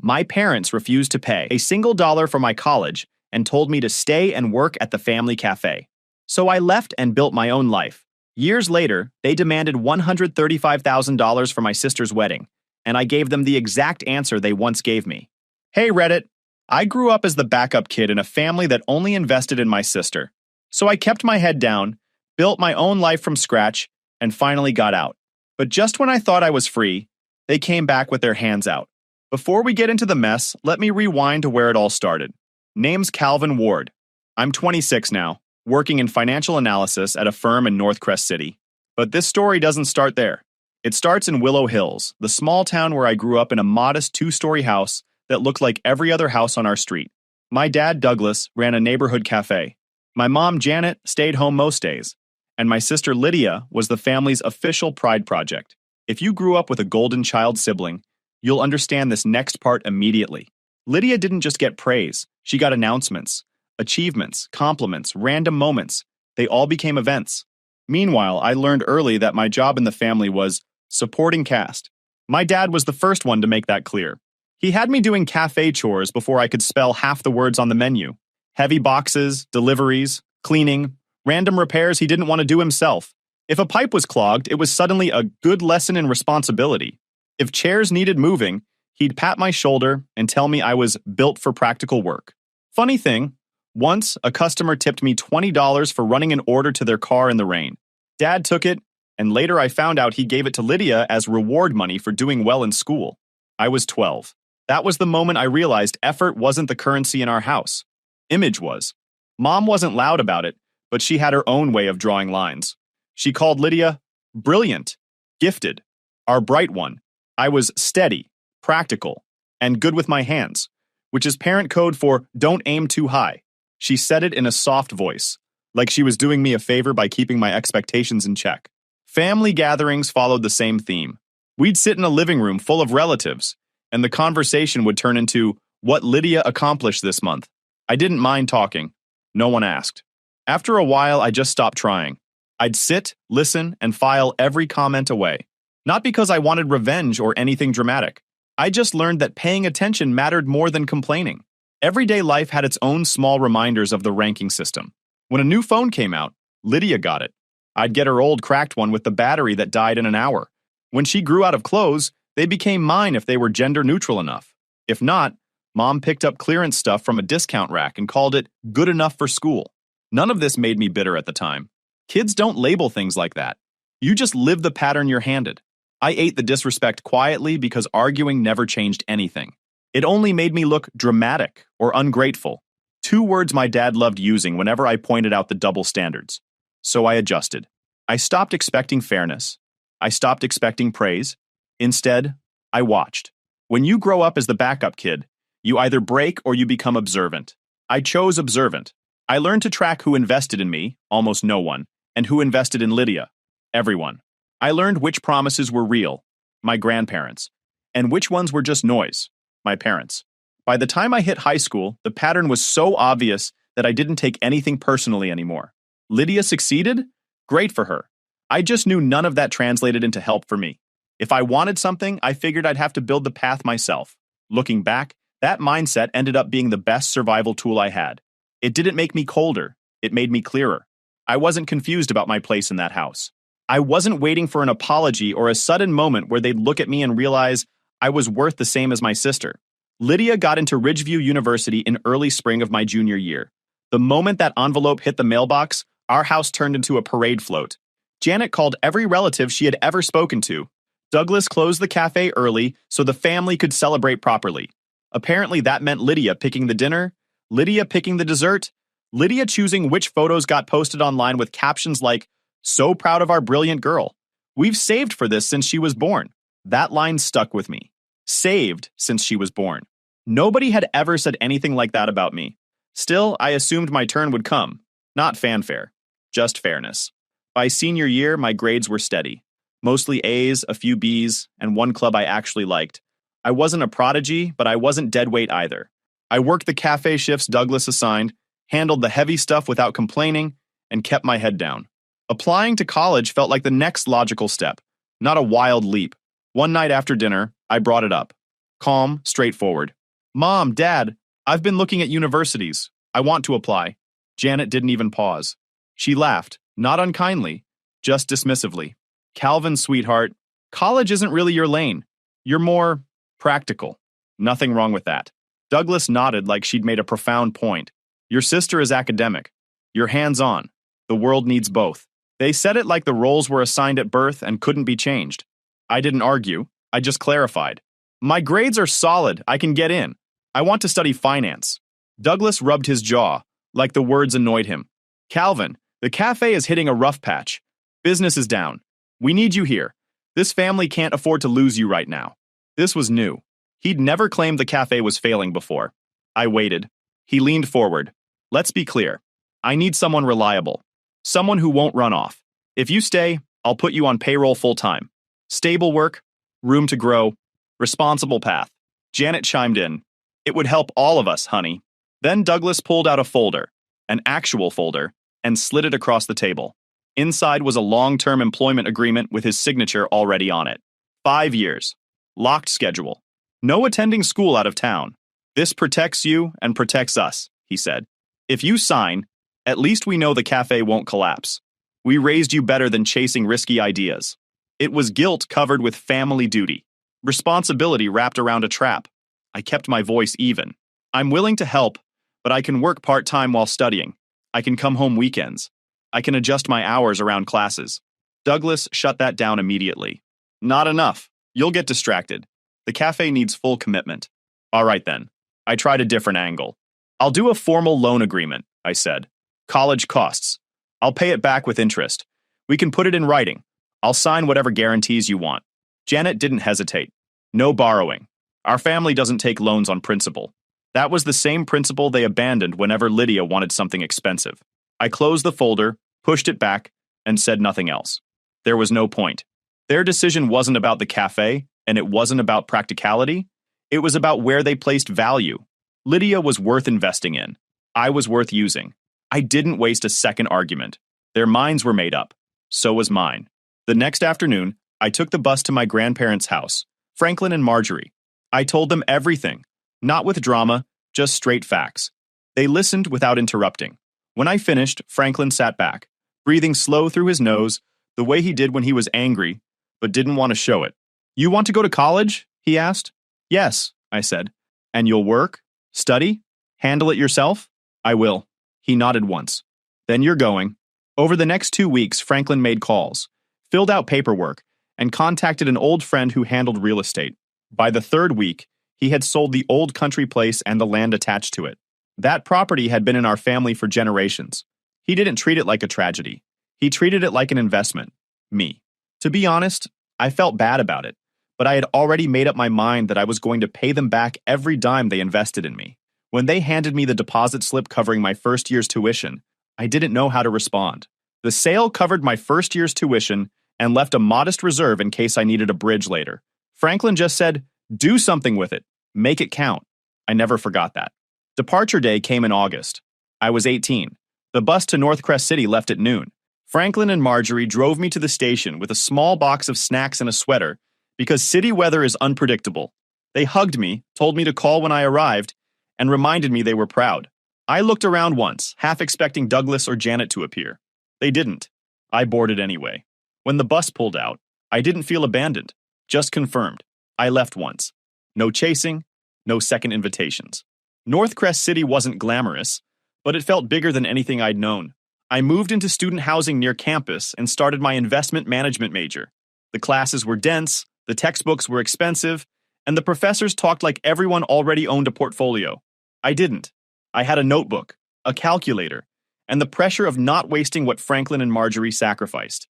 My parents refused to pay a single dollar for my college and told me to stay and work at the family cafe. So I left and built my own life. Years later, they demanded $135,000 for my sister's wedding, and I gave them the exact answer they once gave me. Hey Reddit, I grew up as the backup kid in a family that only invested in my sister. So I kept my head down, built my own life from scratch, and finally got out. But just when I thought I was free, they came back with their hands out. Before we get into the mess, let me rewind to where it all started. Name's Calvin Ward. I'm 26 now, working in financial analysis at a firm in North Crest City. But this story doesn't start there. It starts in Willow Hills, the small town where I grew up in a modest 2-story house that looked like every other house on our street. My dad, Douglas, ran a neighborhood cafe. My mom, Janet, stayed home most days. And my sister, Lydia, was the family's official pride project. If you grew up with a golden child sibling, you'll understand this next part immediately. Lydia didn't just get praise, she got announcements, achievements, compliments, random moments. They all became events. Meanwhile, I learned early that my job in the family was supporting cast. My dad was the first one to make that clear. He had me doing cafe chores before I could spell half the words on the menu. Heavy boxes, deliveries, cleaning, random repairs he didn't want to do himself. If a pipe was clogged, it was suddenly a good lesson in responsibility. If chairs needed moving, he'd pat my shoulder and tell me I was built for practical work. Funny thing, once a customer tipped me $20 for running an order to their car in the rain. Dad took it, and later I found out he gave it to Lydia as reward money for doing well in school. I was 12. That was the moment I realized effort wasn't the currency in our house. Image was. Mom wasn't loud about it, but she had her own way of drawing lines. She called Lydia brilliant, gifted, our bright one. I was steady, practical, and good with my hands, which is parent code for don't aim too high. She said it in a soft voice, like she was doing me a favor by keeping my expectations in check. Family gatherings followed the same theme. We'd sit in a living room full of relatives, and the conversation would turn into what Lydia accomplished this month. I didn't mind talking. No one asked. After a while, I just stopped trying. I'd sit, listen, and file every comment away. Not because I wanted revenge or anything dramatic. I just learned that paying attention mattered more than complaining. Everyday life had its own small reminders of the ranking system. When a new phone came out, Lydia got it. I'd get her old cracked one with the battery that died in an hour. When she grew out of clothes, they became mine if they were gender neutral enough. If not, Mom picked up clearance stuff from a discount rack and called it good enough for school. None of this made me bitter at the time. Kids don't label things like that. You just live the pattern you're handed. I ate the disrespect quietly because arguing never changed anything. It only made me look dramatic or ungrateful. 2 words my dad loved using whenever I pointed out the double standards. So I adjusted. I stopped expecting fairness. I stopped expecting praise. Instead, I watched. When you grow up as the backup kid, you either break or you become observant. I chose observant. I learned to track who invested in me, almost no one, and who invested in Lydia, everyone. I learned which promises were real, my grandparents, and which ones were just noise, my parents. By the time I hit high school, the pattern was so obvious that I didn't take anything personally anymore. Lydia succeeded? Great for her. I just knew none of that translated into help for me. If I wanted something, I figured I'd have to build the path myself. Looking back, that mindset ended up being the best survival tool I had. It didn't make me colder, it made me clearer. I wasn't confused about my place in that house. I wasn't waiting for an apology or a sudden moment where they'd look at me and realize I was worth the same as my sister. Lydia got into Ridgeview University in early spring of my junior year. The moment that envelope hit the mailbox, our house turned into a parade float. Janet called every relative she had ever spoken to. Douglas closed the cafe early so the family could celebrate properly. Apparently that meant Lydia picking the dinner, Lydia picking the dessert, Lydia choosing which photos got posted online with captions like, "So proud of our brilliant girl. We've saved for this since she was born." That line stuck with me. Saved since she was born. Nobody had ever said anything like that about me. Still, I assumed my turn would come. Not fanfare, just fairness. By senior year, my grades were steady. Mostly A's, a few B's, and one club I actually liked. I wasn't a prodigy, but I wasn't dead weight either. I worked the cafe shifts Douglas assigned, handled the heavy stuff without complaining, and kept my head down. Applying to college felt like the next logical step, not a wild leap. One night after dinner, I brought it up. Calm, straightforward. Mom, Dad, I've been looking at universities. I want to apply. Janet didn't even pause. She laughed, not unkindly, just dismissively. Calvin, sweetheart, college isn't really your lane. You're more practical. Nothing wrong with that. Douglas nodded like she'd made a profound point. Your sister is academic. You're hands-on. The world needs both. They said it like the roles were assigned at birth and couldn't be changed. I didn't argue. I just clarified. My grades are solid. I can get in. I want to study finance. Douglas rubbed his jaw, like the words annoyed him. Calvin, the cafe is hitting a rough patch. Business is down. We need you here. This family can't afford to lose you right now. This was new. He'd never claimed the cafe was failing before. I waited. He leaned forward. Let's be clear. I need someone reliable. Someone who won't run off. If you stay, I'll put you on payroll full-time. Stable work, room to grow, responsible path. Janet chimed in. It would help all of us, honey. Then Douglas pulled out a folder, an actual folder, and slid it across the table. Inside was a long-term employment agreement with his signature already on it. 5 years. Locked schedule. No attending school out of town. This protects you and protects us, he said. If you sign, at least we know the cafe won't collapse. We raised you better than chasing risky ideas. It was guilt covered with family duty. Responsibility wrapped around a trap. I kept my voice even. I'm willing to help, but I can work part-time while studying. I can come home weekends. I can adjust my hours around classes. Douglas shut that down immediately. Not enough. You'll get distracted. The cafe needs full commitment. All right then. I tried a different angle. I'll do a formal loan agreement, I said. College costs. I'll pay it back with interest. We can put it in writing. I'll sign whatever guarantees you want. Janet didn't hesitate. No borrowing. Our family doesn't take loans on principle. That was the same principle they abandoned whenever Lydia wanted something expensive. I closed the folder, pushed it back, and said nothing else. There was no point. Their decision wasn't about the cafe, and it wasn't about practicality. It was about where they placed value. Lydia was worth investing in. I was worth using. I didn't waste a second argument. Their minds were made up. So was mine. The next afternoon, I took the bus to my grandparents' house, Franklin and Marjorie. I told them everything, not with drama, just straight facts. They listened without interrupting. When I finished, Franklin sat back, breathing slow through his nose, the way he did when he was angry, but didn't want to show it. You want to go to college? He asked. Yes, I said. And you'll work? Study? Handle it yourself? I will. He nodded once. Then you're going. Over the next 2 weeks, Franklin made calls, filled out paperwork, and contacted an old friend who handled real estate. By the third week, he had sold the old country place and the land attached to it. That property had been in our family for generations. He didn't treat it like a tragedy. He treated it like an investment. Me. To be honest, I felt bad about it, but I had already made up my mind that I was going to pay them back every dime they invested in me. When they handed me the deposit slip covering my first year's tuition, I didn't know how to respond. The sale covered my first year's tuition and left a modest reserve in case I needed a bridge later. Franklin just said, do something with it. Make it count. I never forgot that. Departure day came in August. I was 18. The bus to North Crest City left at noon. Franklin and Marjorie drove me to the station with a small box of snacks and a sweater because city weather is unpredictable. They hugged me, told me to call when I arrived, and reminded me they were proud. I looked around once, half expecting Douglas or Janet to appear. They didn't. I boarded anyway. When the bus pulled out, I didn't feel abandoned, just confirmed. I left once. No chasing, no second invitations. North Crest City wasn't glamorous, but it felt bigger than anything I'd known. I moved into student housing near campus and started my investment management major. The classes were dense, the textbooks were expensive, and the professors talked like everyone already owned a portfolio. I didn't. I had a notebook, a calculator, and the pressure of not wasting what Franklin and Marjorie sacrificed.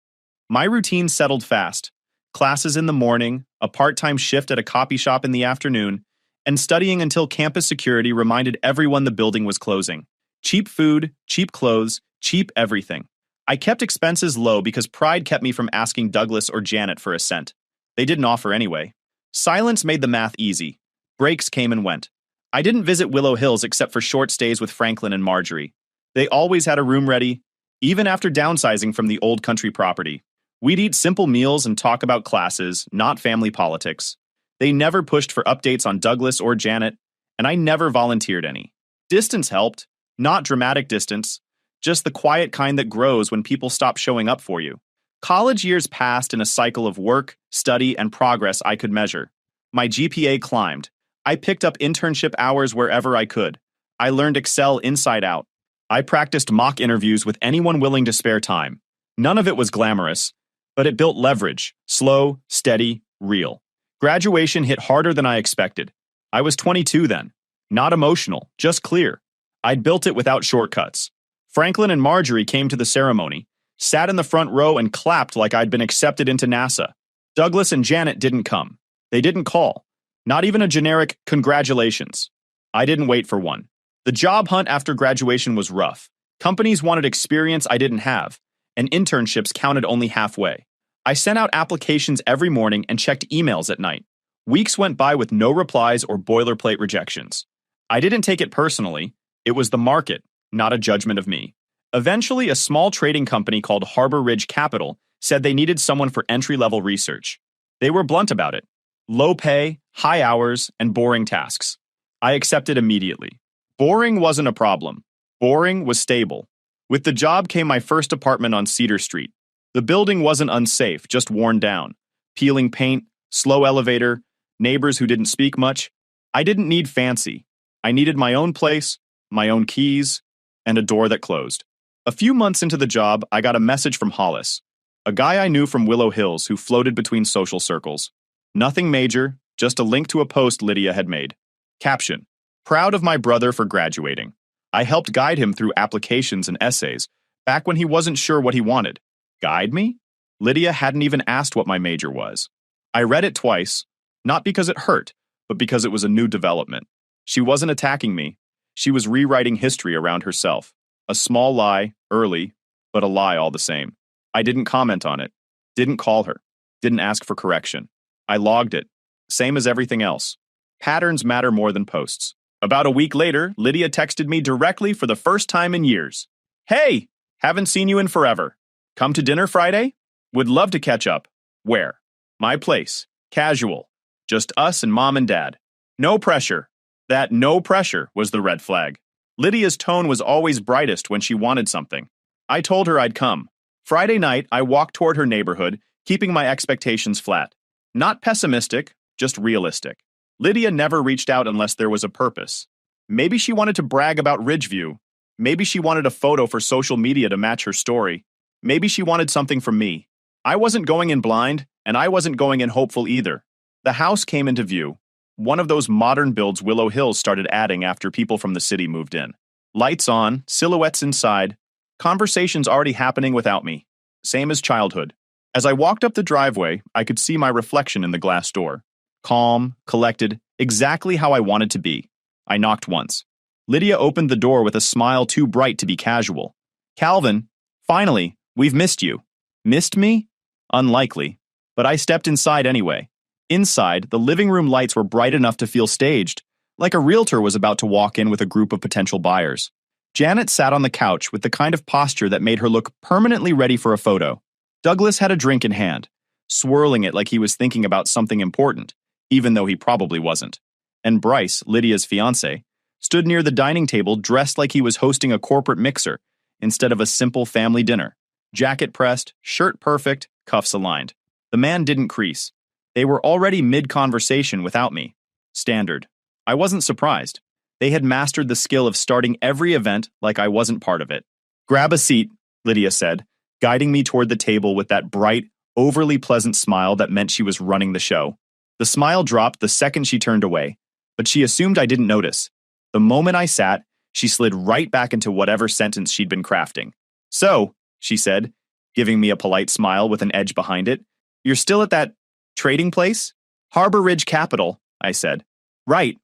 My routine settled fast. Classes in the morning, a part-time shift at a copy shop in the afternoon, and studying until campus security reminded everyone the building was closing. Cheap food, cheap clothes, cheap everything. I kept expenses low because pride kept me from asking Douglas or Janet for a cent. They didn't offer anyway. Silence made the math easy. Breaks came and went. I didn't visit Willow Hills except for short stays with Franklin and Marjorie. They always had a room ready, even after downsizing from the old country property. We'd eat simple meals and talk about classes, not family politics. They never pushed for updates on Douglas or Janet, and I never volunteered any. Distance helped, not dramatic distance, just the quiet kind that grows when people stop showing up for you. College years passed in a cycle of work, study, and progress I could measure. My GPA climbed. I picked up internship hours wherever I could. I learned Excel inside out. I practiced mock interviews with anyone willing to spare time. None of it was glamorous, but it built leverage, slow, steady, real. Graduation hit harder than I expected. I was 22 then. Not emotional, just clear. I'd built it without shortcuts. Franklin and Marjorie came to the ceremony, sat in the front row and clapped like I'd been accepted into NASA. Douglas and Janet didn't come. They didn't call. Not even a generic congratulations. I didn't wait for one. The job hunt after graduation was rough. Companies wanted experience I didn't have, and internships counted only halfway. I sent out applications every morning and checked emails at night. Weeks went by with no replies or boilerplate rejections. I didn't take it personally. It was the market, not a judgment of me. Eventually, a small trading company called Harbor Ridge Capital said they needed someone for entry-level research. They were blunt about it. Low pay, high hours, and boring tasks. I accepted immediately. Boring wasn't a problem. Boring was stable. With the job came my first apartment on Cedar Street. The building wasn't unsafe, just worn down. Peeling paint, slow elevator, neighbors who didn't speak much. I didn't need fancy. I needed my own place, my own keys, and a door that closed. A few months into the job, I got a message from Hollis, a guy I knew from Willow Hills who floated between social circles. Nothing major, just a link to a post Lydia had made. Caption: proud of my brother for graduating. I helped guide him through applications and essays, back when he wasn't sure what he wanted. Guide me? Lydia hadn't even asked what my major was. I read it twice, not because it hurt, but because it was a new development. She wasn't attacking me. She was rewriting history around herself. A small lie, early, but a lie all the same. I didn't comment on it. Didn't call her. Didn't ask for correction. I logged it. Same as everything else. Patterns matter more than posts. About a week later, Lydia texted me directly for the first time in years. Hey, haven't seen you in forever. Come to dinner Friday? Would love to catch up. Where? My place. Casual. Just us and mom and dad. No pressure. That no pressure was the red flag. Lydia's tone was always brightest when she wanted something. I told her I'd come. Friday night, I walked toward her neighborhood, keeping my expectations flat. Not pessimistic, just realistic. Lydia never reached out unless there was a purpose. Maybe she wanted to brag about Ridgeview. Maybe she wanted a photo for social media to match her story. Maybe she wanted something from me. I wasn't going in blind, and I wasn't going in hopeful either. The house came into view. One of those modern builds Willow Hills started adding after people from the city moved in. Lights on, silhouettes inside, conversations already happening without me. Same as childhood. As I walked up the driveway, I could see my reflection in the glass door. Calm, collected, exactly how I wanted to be. I knocked once. Lydia opened the door with a smile too bright to be casual. Calvin, finally, we've missed you. Missed me? Unlikely. But I stepped inside anyway. Inside, the living room lights were bright enough to feel staged, like a realtor was about to walk in with a group of potential buyers. Janet sat on the couch with the kind of posture that made her look permanently ready for a photo. Douglas had a drink in hand, swirling it like he was thinking about something important, even though he probably wasn't. And Bryce, Lydia's fiancé, stood near the dining table dressed like he was hosting a corporate mixer instead of a simple family dinner. Jacket pressed, shirt perfect, cuffs aligned. The man didn't crease. They were already mid-conversation without me. Standard. I wasn't surprised. They had mastered the skill of starting every event like I wasn't part of it. Grab a seat, Lydia said, guiding me toward the table with that bright, overly pleasant smile that meant she was running the show. The smile dropped the second she turned away, but she assumed I didn't notice. The moment I sat, she slid right back into whatever sentence she'd been crafting. So, she said, giving me a polite smile with an edge behind it, you're still at that trading place? Harbor Ridge Capital, I said. Right.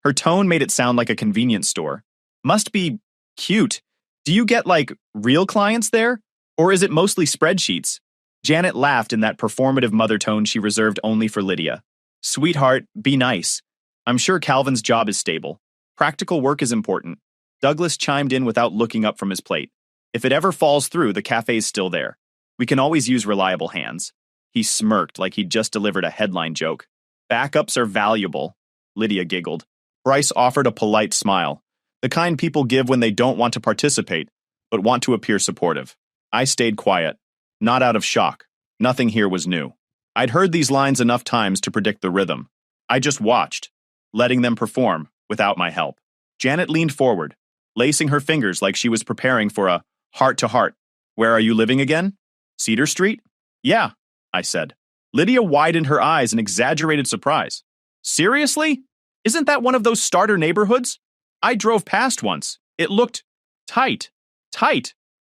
Her tone made it sound like a convenience store. Must be cute. Do you get, real clients there? Or is it mostly spreadsheets? Janet laughed in that performative mother tone she reserved only for Lydia. Sweetheart, be nice. I'm sure Calvin's job is stable. Practical work is important. Douglas chimed in without looking up from his plate. If it ever falls through, the cafe's still there. We can always use reliable hands. He smirked like he'd just delivered a headline joke. Backups are valuable, Lydia giggled. Bryce offered a polite smile, the kind people give when they don't want to participate, but want to appear supportive. I stayed quiet, not out of shock. Nothing here was new. I'd heard these lines enough times to predict the rhythm. I just watched, letting them perform without my help. Janet leaned forward, lacing her fingers like she was preparing for a heart-to-heart. Where are you living again? Cedar Street? Yeah, I said. Lydia widened her eyes in exaggerated surprise. Seriously? Isn't that one of those starter neighborhoods? I drove past once. It looked tight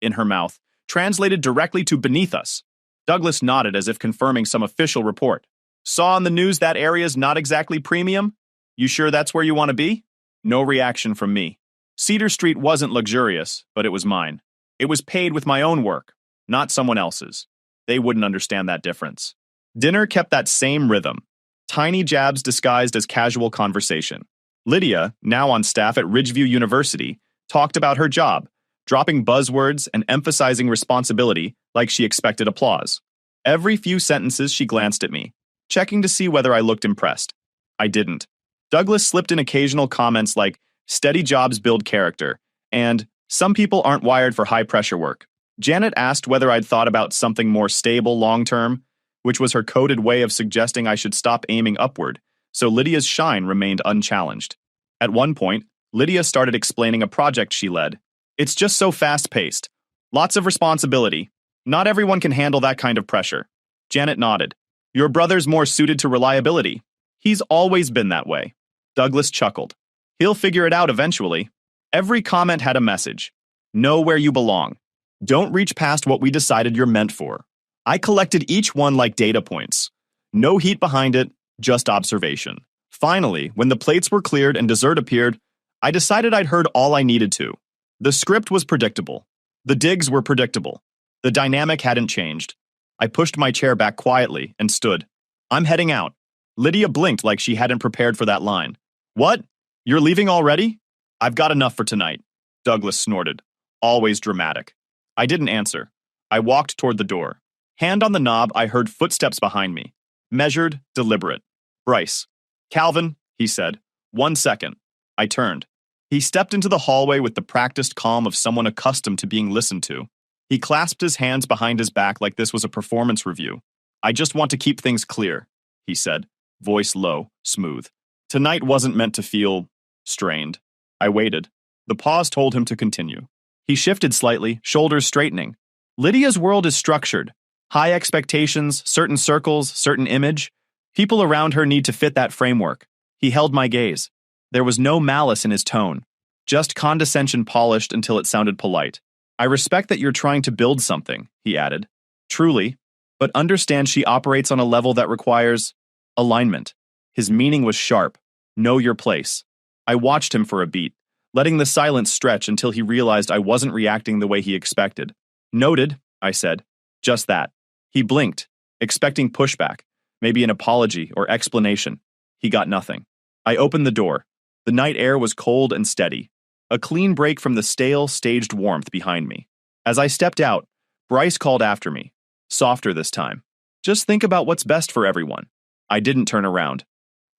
in her mouth, translated directly to beneath us. Douglas nodded as if confirming some official report. Saw on the news that area's not exactly premium? You sure that's where you want to be? No reaction from me. Cedar Street wasn't luxurious, but it was mine. It was paid with my own work, not someone else's. They wouldn't understand that difference. Dinner kept that same rhythm. Tiny jabs disguised as casual conversation. Lydia, now on staff at Ridgeview University, talked about her job, dropping buzzwords and emphasizing responsibility like she expected applause. Every few sentences she glanced at me, checking to see whether I looked impressed. I didn't. Douglas slipped in occasional comments like, steady jobs build character, and some people aren't wired for high-pressure work. Janet asked whether I'd thought about something more stable long-term, which was her coded way of suggesting I should stop aiming upward, so Lydia's shine remained unchallenged. At one point, Lydia started explaining a project she led. It's just so fast-paced. Lots of responsibility. Not everyone can handle that kind of pressure. Janet nodded. Your brother's more suited to reliability. He's always been that way. Douglas chuckled. He'll figure it out eventually. Every comment had a message. Know where you belong. Don't reach past what we decided you're meant for. I collected each one like data points. No heat behind it, just observation. Finally, when the plates were cleared and dessert appeared, I decided I'd heard all I needed to. The script was predictable. The digs were predictable. The dynamic hadn't changed. I pushed my chair back quietly and stood. I'm heading out. Lydia blinked like she hadn't prepared for that line. What? You're leaving already? I've got enough for tonight. Douglas snorted. Always dramatic. I didn't answer. I walked toward the door. Hand on the knob, I heard footsteps behind me. Measured, deliberate. Bryce. Calvin, he said. 1 second. I turned. He stepped into the hallway with the practiced calm of someone accustomed to being listened to. He clasped his hands behind his back like this was a performance review. I just want to keep things clear, he said, voice low, smooth. Tonight wasn't meant to feel strained. I waited. The pause told him to continue. He shifted slightly, shoulders straightening. Lydia's world is structured. High expectations, certain circles, certain image. People around her need to fit that framework. He held my gaze. There was no malice in his tone, just condescension polished until it sounded polite. I respect that you're trying to build something, he added. Truly, but understand she operates on a level that requires alignment. His meaning was sharp. Know your place. I watched him for a beat, letting the silence stretch until he realized I wasn't reacting the way he expected. Noted, I said. Just that. He blinked, expecting pushback, maybe an apology or explanation. He got nothing. I opened the door. The night air was cold and steady, a clean break from the stale, staged warmth behind me. As I stepped out, Bryce called after me, softer this time. Just think about what's best for everyone. I didn't turn around.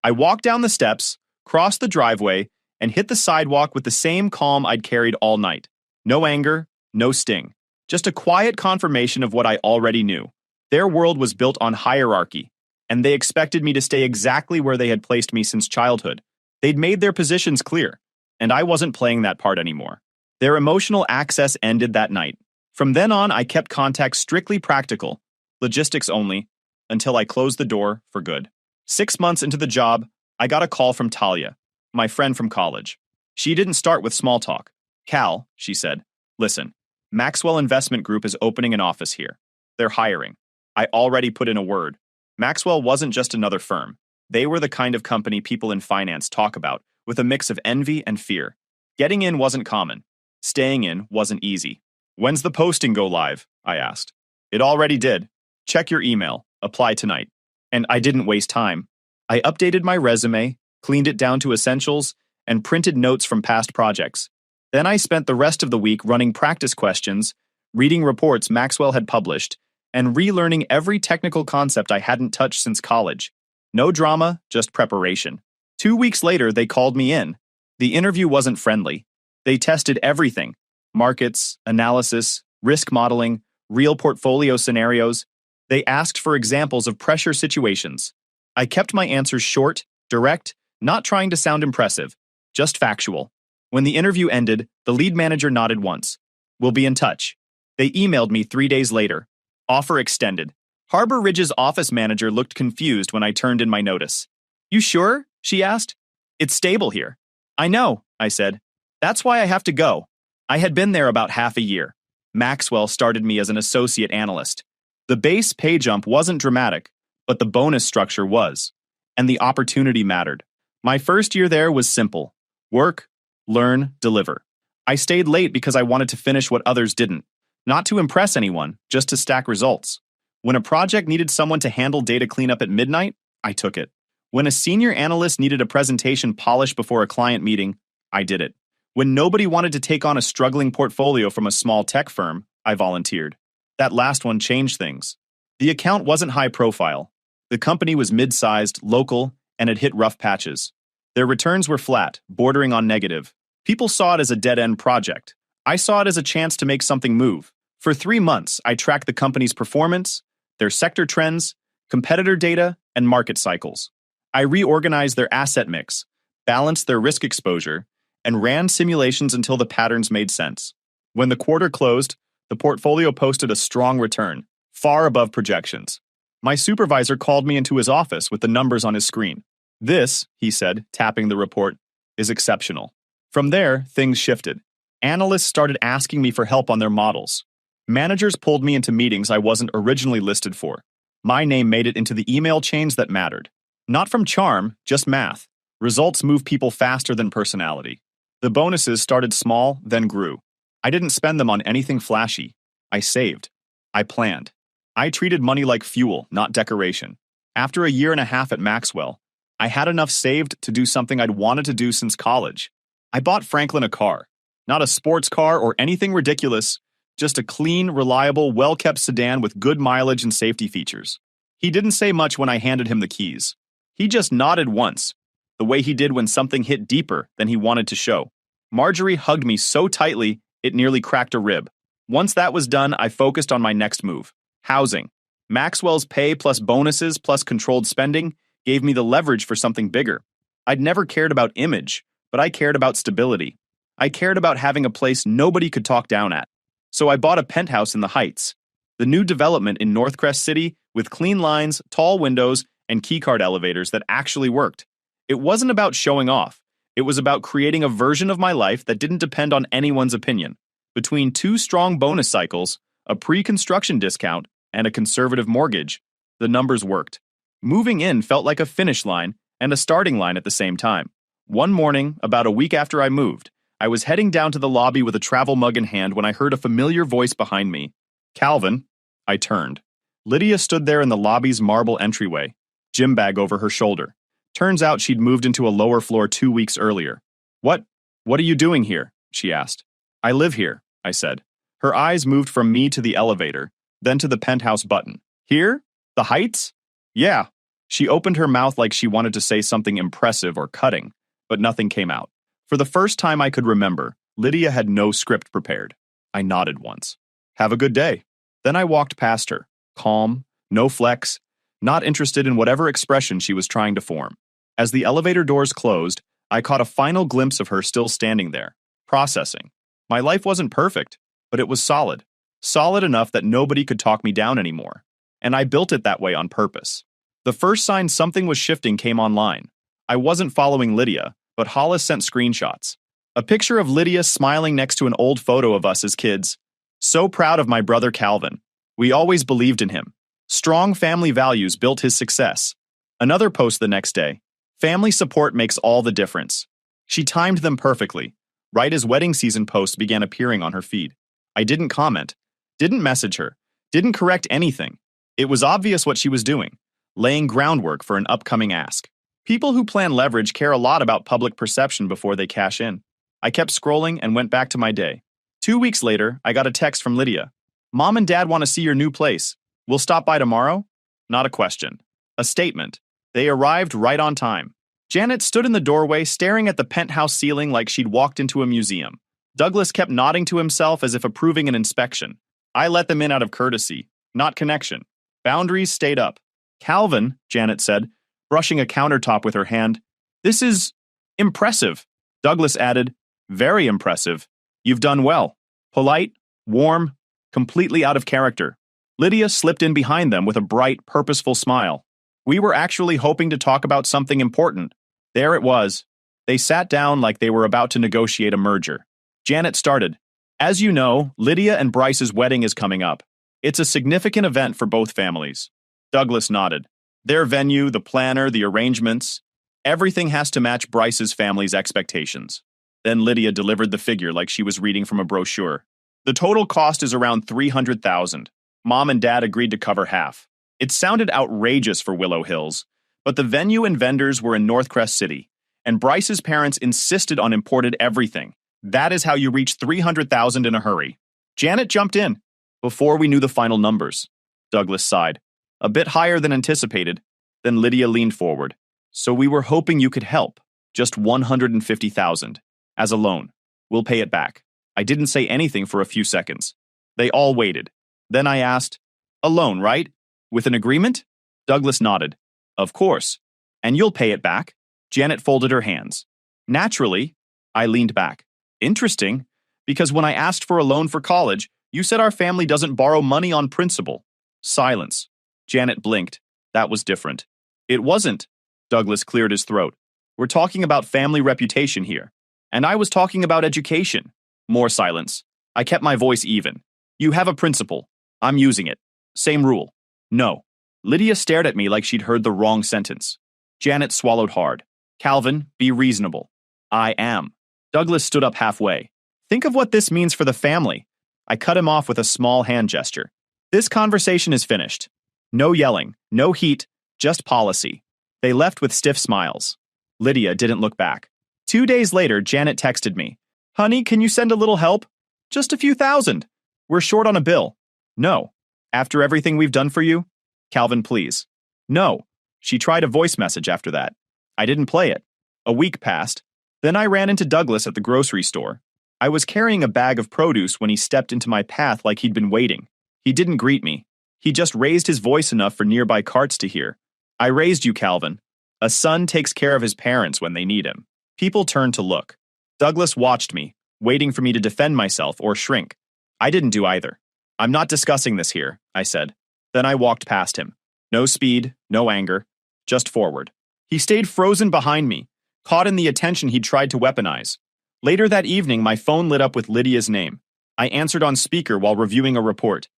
I walked down the steps, crossed the driveway, and hit the sidewalk with the same calm I'd carried all night. No anger, no sting. Just a quiet confirmation of what I already knew. Their world was built on hierarchy, and they expected me to stay exactly where they had placed me since childhood. They'd made their positions clear, and I wasn't playing that part anymore. Their emotional access ended that night. From then on, I kept contact strictly practical, logistics only, until I closed the door for good. 6 months into the job, I got a call from Talia, my friend from college. She didn't start with small talk. Cal, she said, listen, Maxwell Investment Group is opening an office here. They're hiring. I already put in a word. Maxwell wasn't just another firm. They were the kind of company people in finance talk about, with a mix of envy and fear. Getting in wasn't common. Staying in wasn't easy. When's the posting go live? I asked. It already did. Check your email. Apply tonight. And I didn't waste time. I updated my resume, cleaned it down to essentials, and printed notes from past projects. Then I spent the rest of the week running practice questions, reading reports Maxwell had published, and relearning every technical concept I hadn't touched since college. No drama, just preparation. 2 weeks later, they called me in. The interview wasn't friendly. They tested everything: markets, analysis, risk modeling, real portfolio scenarios. They asked for examples of pressure situations. I kept my answers short, direct, not trying to sound impressive, just factual. When the interview ended, the lead manager nodded once. We'll be in touch. They emailed me 3 days later. Offer extended. Harbor Ridge's office manager looked confused when I turned in my notice. You sure? She asked. It's stable here. I know, I said. That's why I have to go. I had been there about half a year. Maxwell started me as an associate analyst. The base pay jump wasn't dramatic, but the bonus structure was. And the opportunity mattered. My first year there was simple. Work, learn, deliver. I stayed late because I wanted to finish what others didn't. Not to impress anyone, just to stack results. When a project needed someone to handle data cleanup at midnight, I took it. When a senior analyst needed a presentation polished before a client meeting, I did it. When nobody wanted to take on a struggling portfolio from a small tech firm, I volunteered. That last one changed things. The account wasn't high profile. The company was mid-sized, local, and had hit rough patches. Their returns were flat, bordering on negative. People saw it as a dead-end project. I saw it as a chance to make something move. For 3 months, I tracked the company's performance, their sector trends, competitor data, and market cycles. I reorganized their asset mix, balanced their risk exposure, and ran simulations until the patterns made sense. When the quarter closed, the portfolio posted a strong return, far above projections. My supervisor called me into his office with the numbers on his screen. This, he said, tapping the report, is exceptional. From there, things shifted. Analysts started asking me for help on their models. Managers pulled me into meetings I wasn't originally listed for. My name made it into the email chains that mattered. Not from charm, just math. Results move people faster than personality. The bonuses started small, then grew. I didn't spend them on anything flashy. I saved. I planned. I treated money like fuel, not decoration. After a year and a half at Maxwell, I had enough saved to do something I'd wanted to do since college. I bought Franklin a car. Not a sports car or anything ridiculous, just a clean, reliable, well-kept sedan with good mileage and safety features. He didn't say much when I handed him the keys. He just nodded once, the way he did when something hit deeper than he wanted to show. Marjorie hugged me so tightly, it nearly cracked a rib. Once that was done, I focused on my next move. Housing. Maxwell's pay plus bonuses plus controlled spending gave me the leverage for something bigger. I'd never cared about image, but I cared about stability. I cared about having a place nobody could talk down at. So I bought a penthouse in the Heights, the new development in Northcrest City with clean lines, tall windows, and keycard elevators that actually worked. It wasn't about showing off. It was about creating a version of my life that didn't depend on anyone's opinion. Between 2 strong bonus cycles, a pre-construction discount, and a conservative mortgage, the numbers worked. Moving in felt like a finish line and a starting line at the same time. One morning, about a week after I moved, I was heading down to the lobby with a travel mug in hand when I heard a familiar voice behind me. Calvin. I turned. Lydia stood there in the lobby's marble entryway, gym bag over her shoulder. Turns out she'd moved into a lower floor 2 weeks earlier. What are you doing here? She asked. I live here, I said. Her eyes moved from me to the elevator, then to the penthouse button. Here? The Heights? Yeah. She opened her mouth like she wanted to say something impressive or cutting, but nothing came out. For the first time I could remember, Lydia had no script prepared. I nodded once. Have a good day. Then I walked past her, calm, no flex, not interested in whatever expression she was trying to form. As the elevator doors closed, I caught a final glimpse of her still standing there, processing. My life wasn't perfect, but it was solid. Solid enough that nobody could talk me down anymore. And I built it that way on purpose. The first sign something was shifting came online. I wasn't following Lydia, but Hollis sent screenshots. A picture of Lydia smiling next to an old photo of us as kids. So proud of my brother Calvin. We always believed in him. Strong family values built his success. Another post the next day. Family support makes all the difference. She timed them perfectly, right as wedding season posts began appearing on her feed. I didn't comment, didn't message her, didn't correct anything. It was obvious what she was doing, laying groundwork for an upcoming ask. People who plan leverage care a lot about public perception before they cash in. I kept scrolling and went back to my day. 2 weeks later, I got a text from Lydia. Mom and Dad want to see your new place. We'll stop by tomorrow? Not a question. A statement. They arrived right on time. Janet stood in the doorway staring at the penthouse ceiling like she'd walked into a museum. Douglas kept nodding to himself as if approving an inspection. I let them in out of courtesy, not connection. Boundaries stayed up. Calvin, Janet said, brushing a countertop with her hand. This is impressive. Douglas added, very impressive. You've done well. Polite, warm, completely out of character. Lydia slipped in behind them with a bright, purposeful smile. We were actually hoping to talk about something important. There it was. They sat down like they were about to negotiate a merger. Janet started. As you know, Lydia and Bryce's wedding is coming up. It's a significant event for both families. Douglas nodded. Their venue, the planner, the arrangements, everything has to match Bryce's family's expectations. Then Lydia delivered the figure like she was reading from a brochure. The total cost is around $300,000. Mom and Dad agreed to cover half. It sounded outrageous for Willow Hills, but the venue and vendors were in Northcrest City, and Bryce's parents insisted on imported everything. That is how you reach $300,000 in a hurry. Janet jumped in. Before we knew the final numbers. Douglas sighed. A bit higher than anticipated. Then Lydia leaned forward. So we were hoping you could help. Just $150,000. As a loan. We'll pay it back. I didn't say anything for a few seconds. They all waited. Then I asked, a loan, right? With an agreement? Douglas nodded. Of course. And you'll pay it back? Janet folded her hands. Naturally. I leaned back. Interesting, because when I asked for a loan for college, you said our family doesn't borrow money on principle. Silence. Janet blinked. That was different. It wasn't. Douglas cleared his throat. We're talking about family reputation here. And I was talking about education. More silence. I kept my voice even. You have a principle. I'm using it. Same rule. No. Lydia stared at me like she'd heard the wrong sentence. Janet swallowed hard. Calvin, be reasonable. I am. Douglas stood up halfway. Think of what this means for the family. I cut him off with a small hand gesture. This conversation is finished. No yelling, no heat, just policy. They left with stiff smiles. Lydia didn't look back. 2 days later, Janet texted me. Honey, can you send a little help? Just a few thousand. We're short on a bill. No. After everything we've done for you? Calvin, please. No. She tried a voice message after that. I didn't play it. A week passed. Then I ran into Douglas at the grocery store. I was carrying a bag of produce when he stepped into my path like he'd been waiting. He didn't greet me. He just raised his voice enough for nearby carts to hear. I raised you, Calvin. A son takes care of his parents when they need him. People turned to look. Douglas watched me, waiting for me to defend myself or shrink. I didn't do either. I'm not discussing this here, I said. Then I walked past him. No speed, no anger, just forward. He stayed frozen behind me, caught in the attention he'd tried to weaponize. Later that evening, my phone lit up with Lydia's name. I answered on speaker while reviewing a report.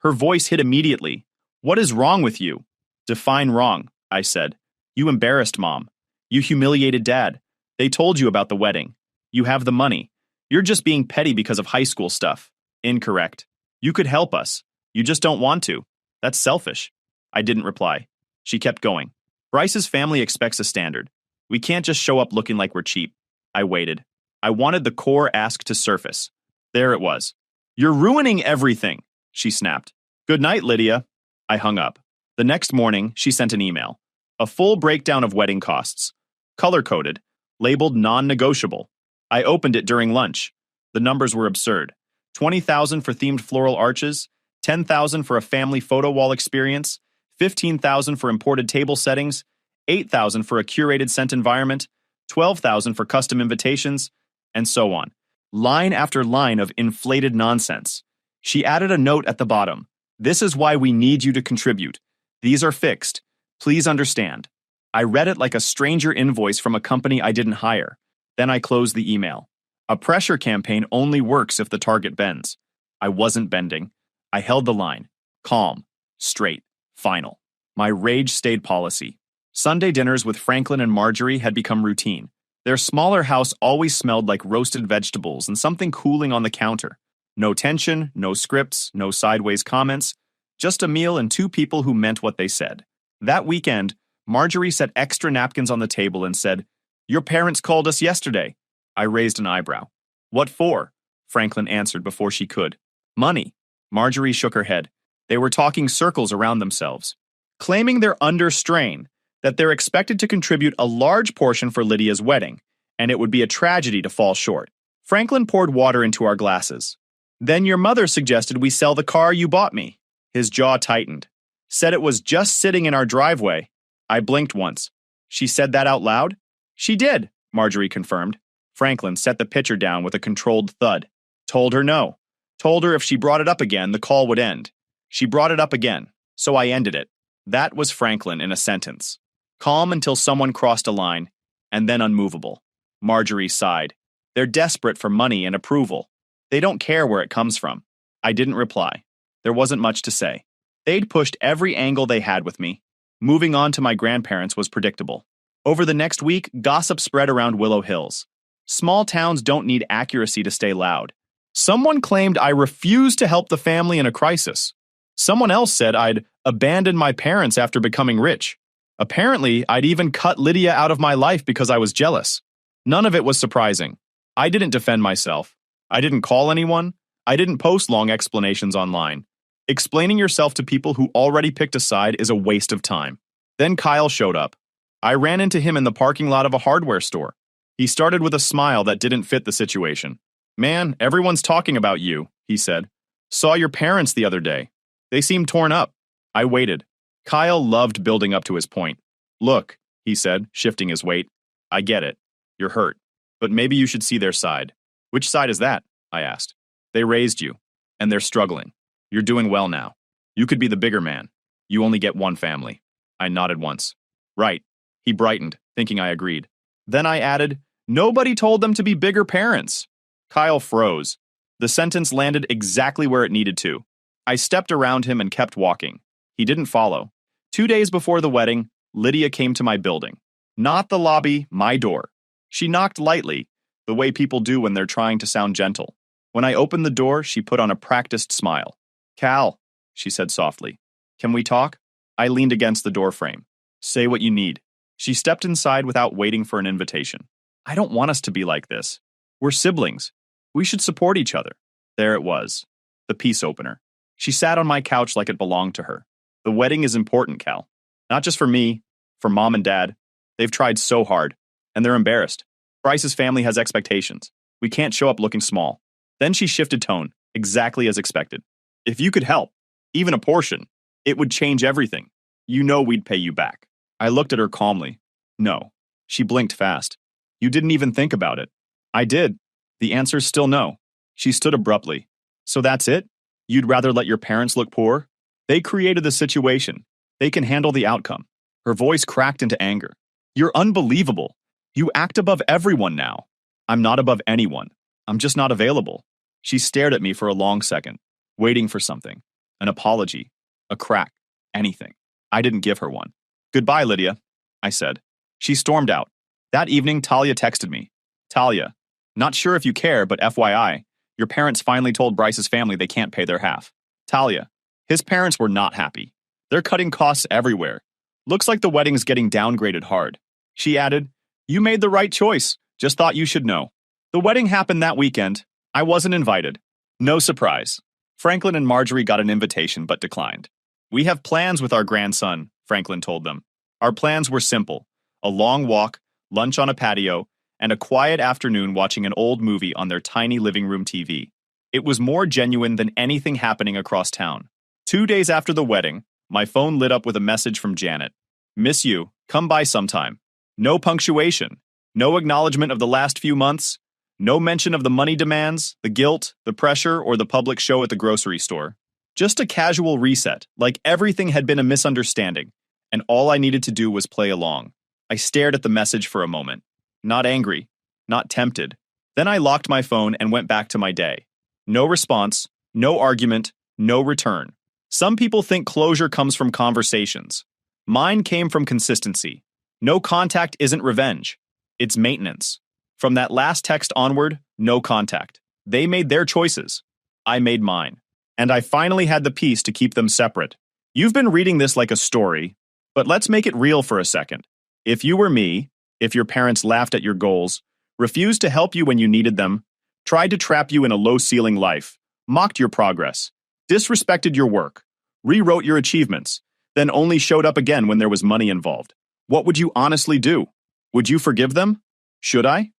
Her voice hit immediately. What is wrong with you? Define wrong, I said. You embarrassed Mom. You humiliated Dad. They told you about the wedding. You have the money. You're just being petty because of high school stuff. Incorrect. You could help us. You just don't want to. That's selfish. I didn't reply. She kept going. Bryce's family expects a standard. We can't just show up looking like we're cheap. I waited. I wanted the core ask to surface. There it was. You're ruining everything, she snapped. Good night, Lydia. I hung up. The next morning, she sent an email. A full breakdown of wedding costs. Color-coded, labeled non-negotiable. I opened it during lunch. The numbers were absurd. $20,000 for themed floral arches, $10,000 for a family photo wall experience, $15,000 for imported table settings, $8,000 for a curated scent environment, $12,000 for custom invitations, and so on. Line after line of inflated nonsense. She added a note at the bottom. This is why we need you to contribute. These are fixed. Please understand. I read it like a stranger invoice from a company I didn't hire. Then I closed the email. A pressure campaign only works if the target bends. I wasn't bending. I held the line. Calm, straight, final. My rage stayed policy. Sunday dinners with Franklin and Marjorie had become routine. Their smaller house always smelled like roasted vegetables and something cooling on the counter. No tension, no scripts, no sideways comments. Just a meal and two people who meant what they said. That weekend, Marjorie set extra napkins on the table and said, Your parents called us yesterday. I raised an eyebrow. What for? Franklin answered before she could. Money. Marjorie shook her head. They were talking circles around themselves. Claiming they're under strain. that they're expected to contribute a large portion for Lydia's wedding, and it would be a tragedy to fall short. Franklin poured water into our glasses. Then your mother suggested we sell the car you bought me. His jaw tightened. Said it was just sitting in our driveway. I blinked once. She said that out loud? She did, Marjorie confirmed. Franklin set the pitcher down with a controlled thud. Told her no. Told her if she brought it up again, the call would end. She brought it up again, so I ended it. That was Franklin in a sentence. Calm until someone crossed a line, and then unmovable. Marjorie sighed. They're desperate for money and approval. They don't care where it comes from. I didn't reply. There wasn't much to say. They'd pushed every angle they had with me. Moving on to my grandparents was predictable. Over the next week, gossip spread around Willow Hills. Small towns don't need accuracy to stay loud. Someone claimed I refused to help the family in a crisis. Someone else said I'd abandoned my parents after becoming rich. Apparently, I'd even cut Lydia out of my life because I was jealous. None of it was surprising. I didn't defend myself. I didn't call anyone. I didn't post long explanations online. Explaining yourself to people who already picked a side is a waste of time. Then Kyle showed up. I ran into him in the parking lot of a hardware store. He started with a smile that didn't fit the situation. Man, everyone's talking about you, he said. Saw your parents the other day. They seemed torn up. I waited. Kyle loved building up to his point. Look, he said, shifting his weight. I get it. You're hurt. But maybe you should see their side. Which side is that? I asked. They raised you, and they're struggling. You're doing well now. You could be the bigger man. You only get one family. I nodded once. Right. He brightened, thinking I agreed. Then I added, nobody told them to be bigger parents. Kyle froze. The sentence landed exactly where it needed to. I stepped around him and kept walking. He didn't follow. 2 days before the wedding, Lydia came to my building. Not the lobby, my door. She knocked lightly, the way people do when they're trying to sound gentle. When I opened the door, she put on a practiced smile. Cal, she said softly. Can we talk? I leaned against the doorframe. Say what you need. She stepped inside without waiting for an invitation. I don't want us to be like this. We're siblings. We should support each other. There it was. The peace opener. She sat on my couch like it belonged to her. The wedding is important, Cal. Not just for me, for Mom and Dad. They've tried so hard, and they're embarrassed. Bryce's family has expectations. We can't show up looking small. Then she shifted tone, exactly as expected. If you could help, even a portion, it would change everything. You know we'd pay you back. I looked at her calmly. No. She blinked fast. You didn't even think about it. I did. The answer's still no. She stood abruptly. So that's it? You'd rather let your parents look poor? They created the situation. They can handle the outcome. Her voice cracked into anger. You're unbelievable. You act above everyone now. I'm not above anyone. I'm just not available. She stared at me for a long second, waiting for something. An apology. A crack. Anything. I didn't give her one. Goodbye, Lydia, I said. She stormed out. That evening, Talia texted me. Talia, not sure if you care, but FYI, your parents finally told Bryce's family they can't pay their half. Talia, his parents were not happy. They're cutting costs everywhere. Looks like the wedding's getting downgraded hard. She added, you made the right choice. Just thought you should know. The wedding happened that weekend. I wasn't invited. No surprise. Franklin and Marjorie got an invitation but declined. We have plans with our grandson, Franklin told them. Our plans were simple. A long walk, lunch on a patio, and a quiet afternoon watching an old movie on their tiny living room TV. It was more genuine than anything happening across town. 2 days after the wedding, my phone lit up with a message from Janet. Miss you. Come by sometime. No punctuation. No acknowledgement of the last few months. No mention of the money demands, the guilt, the pressure, or the public show at the grocery store. Just a casual reset, like everything had been a misunderstanding, and all I needed to do was play along. I stared at the message for a moment. Not angry. Not tempted. Then I locked my phone and went back to my day. No response. No argument. No return. Some people think closure comes from conversations. Mine came from consistency. No contact isn't revenge. It's maintenance. From that last text onward, no contact. They made their choices. I made mine. And I finally had the peace to keep them separate. You've been reading this like a story, but let's make it real for a second. If you were me, if your parents laughed at your goals, refused to help you when you needed them, tried to trap you in a low-ceiling life, mocked your progress, disrespected your work, rewrote your achievements, then only showed up again when there was money involved, What would you honestly do? Would you forgive them? Should I?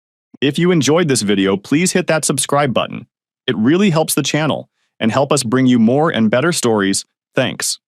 If you enjoyed this video, please hit that subscribe button. It really helps the channel and help us bring you more and better stories. Thanks.